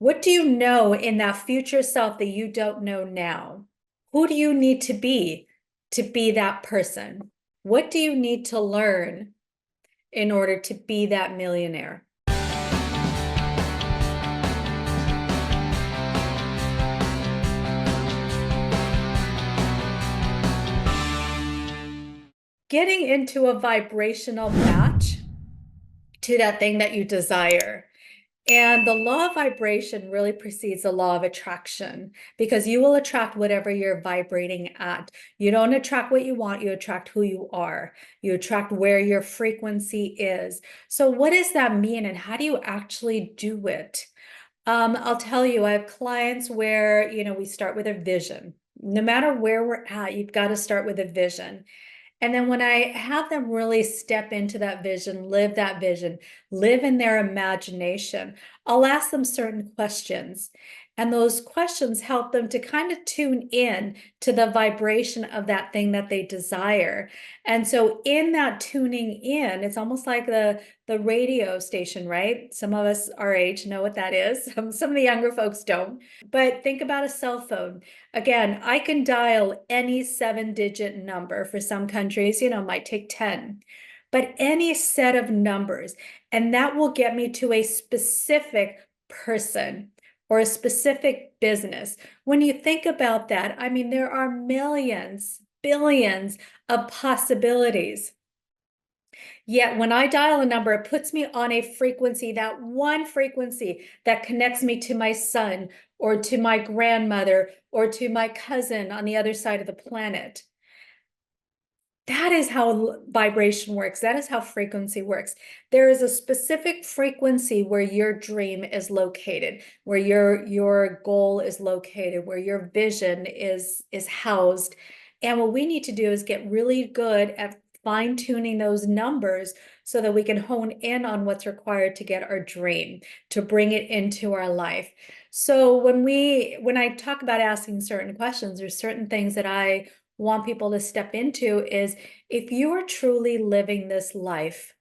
What do you know in that future self that you don't know now? Who do you need to be that person? What do you need to learn in order to be that millionaire? Getting into a vibrational match to that thing that you desire. And the law of vibration really precedes the law of attraction because you will attract whatever you're vibrating at. You don't attract what you want, you attract who you are. You attract where your frequency is. So what does that mean and how do you actually do it? I'll tell you, I have clients where, we start with a vision. No matter where we're at, you've got to start with a vision. And then when I have them really step into that vision, live in their imagination, I'll ask them certain questions. And those questions help them to kind of tune in to the vibration of that thing that they desire. And so in that tuning in, it's almost like the radio station, right? Some of us our age know what that is. Some of the younger folks don't. But think about a cell phone. Again, I can dial any 7-digit number. For some countries, might take 10, but any set of numbers, and that will get me to a specific person or a specific business. When you think about that, I mean, there are millions, billions of possibilities. Yet when I dial a number, it puts me on a frequency, that one frequency that connects me to my son or to my grandmother or to my cousin on the other side of the planet. That is how vibration works. That is how frequency works. There is a specific frequency where your dream is located, where your goal is located, where your vision is housed. And what we need to do is get really good at fine-tuning those numbers so that we can hone in on what's required to get our dream, to bring it into our life. So when I talk about asking certain questions, there's certain things that I want people to step into is, if you are truly living this life,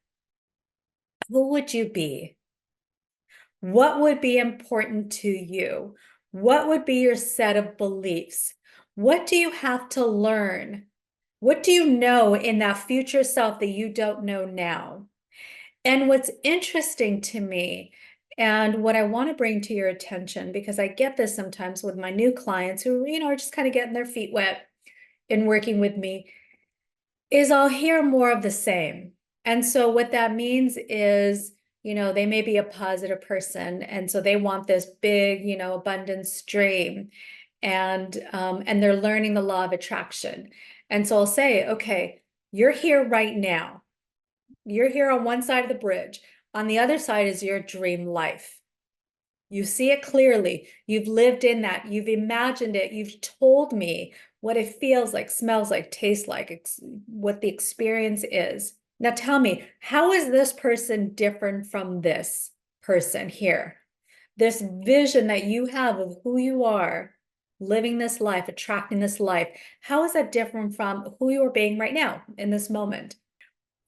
who would you be? What would be important to you? What would be your set of beliefs? What do you have to learn? What do you know in that future self that you don't know now? And what's interesting to me, and what I want to bring to your attention, because I get this sometimes with my new clients who, are just kind of getting their feet wet in working with me, is I'll hear more of the same. And so what that means is, they may be a positive person, and so they want this big, abundance stream, and they're learning the law of attraction. And so I'll say, okay, you're here right now. You're here on one side of the bridge. On the other side is your dream life. You see it clearly. You've lived in that. You've imagined it. You've told me what it feels like, smells like, tastes like, what the experience is. Now tell me, how is this person different from this person here? This vision that you have of who you are, living this life, attracting this life, how is that different from who you are being right now in this moment?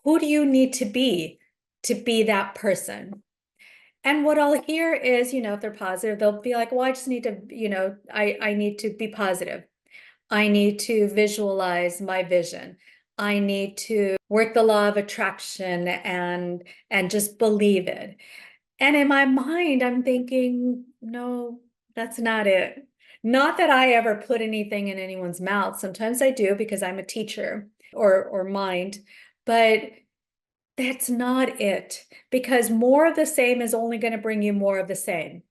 Who do you need to be that person? And what I'll hear is, if they're positive, they'll be like, well, I just need to, I need to be positive. I need to visualize my vision. I need to work the law of attraction and just believe it. And in my mind, I'm thinking, no, that's not it. Not that I ever put anything in anyone's mouth. Sometimes I do because I'm a teacher or mind, but that's not it, because more of the same is only going to bring you more of the same.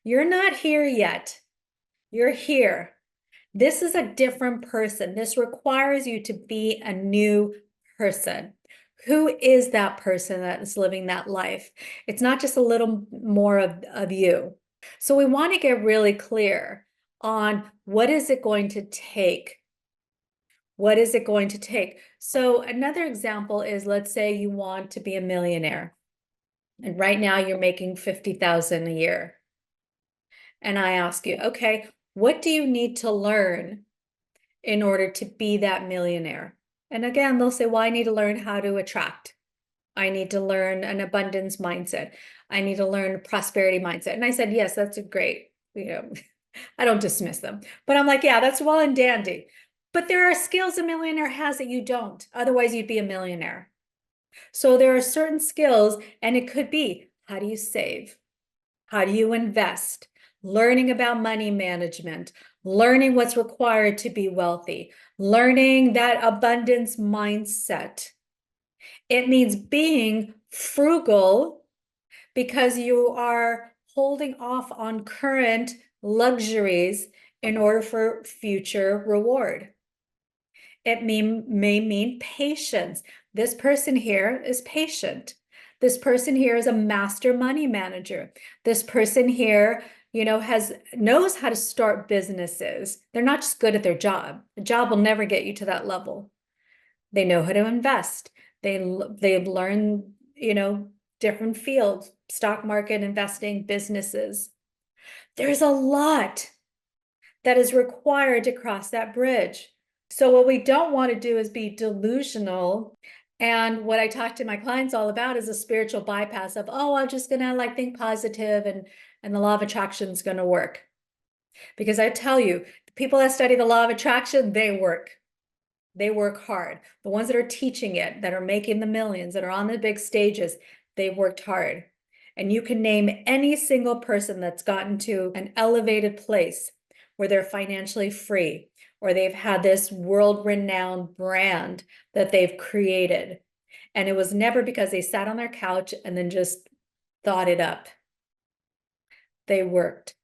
You're not here yet. You're here. This is a different person. This requires you to be a new person. Who is that person that is living that life? It's not just a little more of you. So we want to get really clear on what is it going to take. What is it going to take? So another example is, let's say you want to be a millionaire, and right now you're making 50,000 a year. And I ask you, okay, what do you need to learn in order to be that millionaire? And again, they'll say, well, I need to learn how to attract. I need to learn an abundance mindset. I need to learn prosperity mindset. And I said, yes, that's great. I don't dismiss them, but I'm like, yeah, that's well and dandy. But there are skills a millionaire has that you don't. Otherwise, you'd be a millionaire. So there are certain skills, and it could be, how do you save? How do you invest? Learning about money management, learning what's required to be wealthy, learning that abundance mindset. It means being frugal because you are holding off on current luxuries in order for future reward. It may mean patience. This person here is patient. This person here is a master money manager. This person here, knows how to start businesses. They're not just good at their job. A job will never get you to that level. They know how to invest. They've learned, different fields, stock market, investing, businesses. There's a lot that is required to cross that bridge. So what we don't want to do is be delusional. And what I talk to my clients all about is a spiritual bypass of, oh, I'm just gonna think positive and the law of attraction is gonna work. Because I tell you, the people that study the law of attraction, they work. They work hard. The ones that are teaching it, that are making the millions, that are on the big stages, they worked hard. And you can name any single person that's gotten to an elevated place where they're financially free, or they've had this world-renowned brand that they've created. And it was never because they sat on their couch and then just thought it up. They worked.